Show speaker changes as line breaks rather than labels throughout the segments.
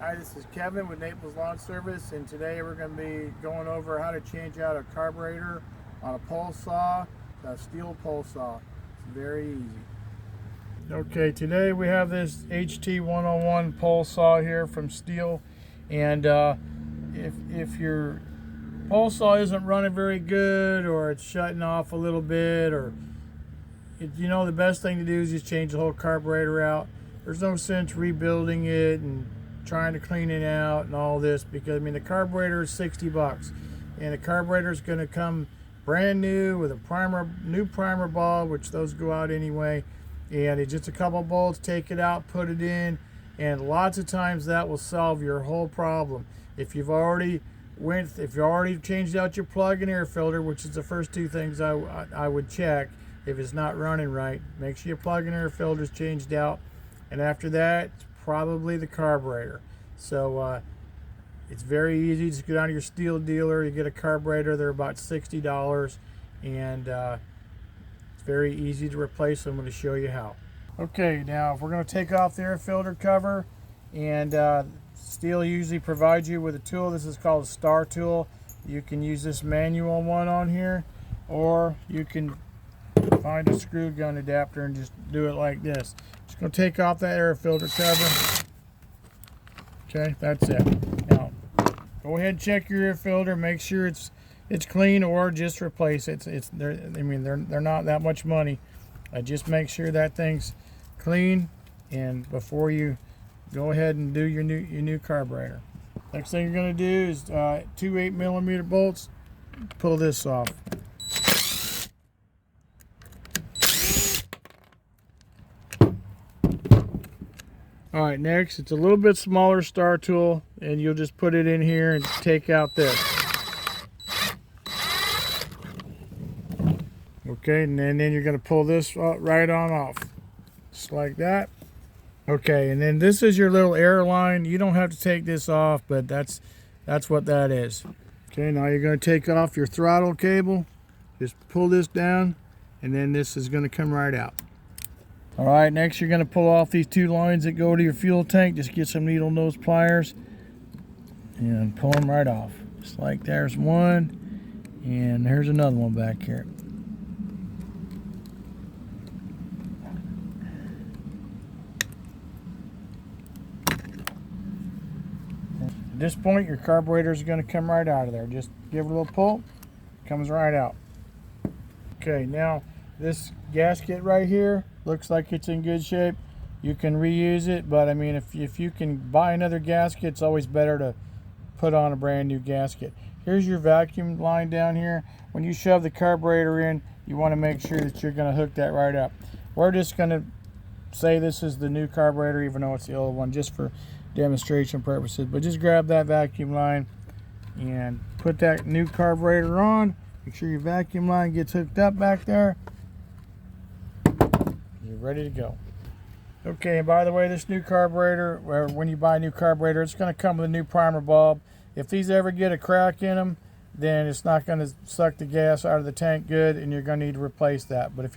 Hi, this is Kevin with Naples Lawn Service, and today we're going to be going over how to change out a carburetor on a pole saw, a Stihl pole saw. It's very easy. Okay, today we have this HT 101 pole saw here from Stihl, and if your pole saw isn't running very good, or it's shutting off a little bit, or the best thing to do is just change the whole carburetor out. There's no sense rebuilding it and trying to clean it out and all this, because the carburetor is $60, and the carburetor is going to come brand new with a new primer bulb, which those go out anyway, and it's just a couple bolts. Take it out, put it in, and lots of times that will solve your whole problem. If you've already changed out your plug and air filter, which is the first two things I would check. If it's not running right, make sure your plug and air filter is changed out, and after that, it's probably the carburetor. So it's very easy. Just go down to your Stihl dealer, you get a carburetor. They're about $60, and it's very easy to replace them. I'm going to show you how. Okay, now if we're going to take off the air filter cover, and Stihl usually provides you with a tool. This is called a star tool. You can use this manual one on here, or you can find a screw gun adapter and just do it like this. Just going to take off that air filter cover. Okay, that's it. Now, go ahead and check your air filter. Make sure it's clean, or just replace it. They're not that much money. Just make sure that thing's clean, and before you go ahead and do your new carburetor. Next thing you're going to do is 2 8mm bolts. Pull this off. All right, next, it's a little bit smaller star tool, and you'll just put it in here and take out this. Okay, and then you're going to pull this right on off, just like that. Okay, and then this is your little air line. You don't have to take this off, but that's what that is. Okay, now you're going to take off your throttle cable. Just pull this down, and then this is going to come right out. All right, next you're going to pull off these two lines that go to your fuel tank. Just get some needle nose pliers and pull them right off. Just like there's one, and there's another one back here. At this point, your carburetor is going to come right out of there. Just give it a little pull, it comes right out. Okay, now this gasket right here looks like it's in good shape. You can reuse it, but if you can buy another gasket, it's always better to put on a brand new gasket. Here's your vacuum line down here. When you shove the carburetor in, you want to make sure that you're going to hook that right up. We're just going to say this is the new carburetor, even though it's the old one, just for demonstration purposes. But just grab that vacuum line and put that new carburetor on. Make sure your vacuum line gets hooked up back there. You're ready to go. Okay, and by the way, this new carburetor, when you buy a new carburetor, it's going to come with a new primer bulb. If these ever get a crack in them, then it's not going to suck the gas out of the tank good, and you're going to need to replace that. But if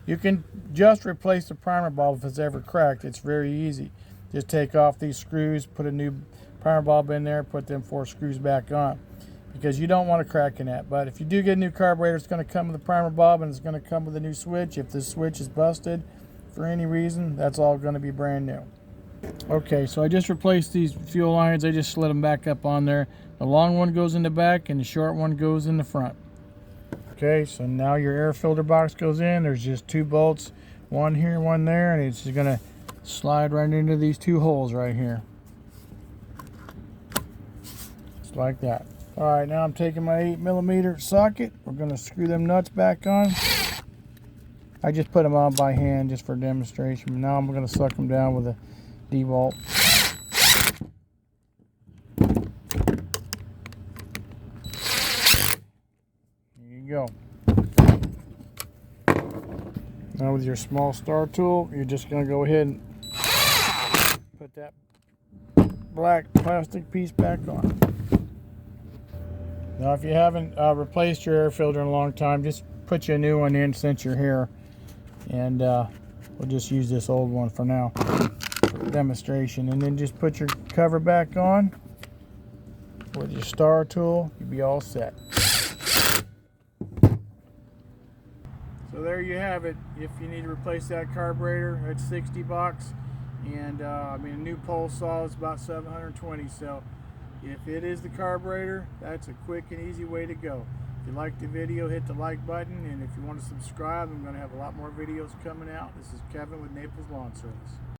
you can just replace the primer bulb if it's ever cracked. It's very easy. Just take off these screws, put a new primer bulb in there, put them 4 screws back on, because you don't want a crack in that. But if you do get a new carburetor, it's going to come with a primer bulb, and it's going to come with a new switch. If this switch is busted for any reason, that's all going to be brand new. Okay, so I just replaced these fuel lines. I just slid them back up on there. The long one goes in the back, and the short one goes in the front. Okay, so now your air filter box goes in. There's just 2 bolts, one here, one there, and it's just going to slide right into these 2 holes right here. Just like that. All right, now I'm taking my 8mm socket. We're going to screw them nuts back on. I just put them on by hand just for demonstration. Now I'm going to suck them down with a D-bolt. There you go. Now with your small star tool, you're just going to go ahead and put that black plastic piece back on. Now if you haven't replaced your air filter in a long time, just put you a new one in since you're here. And we'll just use this old one for now. demonstration. And then just put your cover back on with your star tool. You'll be all set. So there you have it. If you need to replace that carburetor, it's 60 bucks. And I mean, a new pole saw is about 720. So if it is the carburetor, that's a quick and easy way to go. If you liked the video, hit the like button. And if you want to subscribe, I'm going to have a lot more videos coming out. This is Kevin with Naples Lawn Service.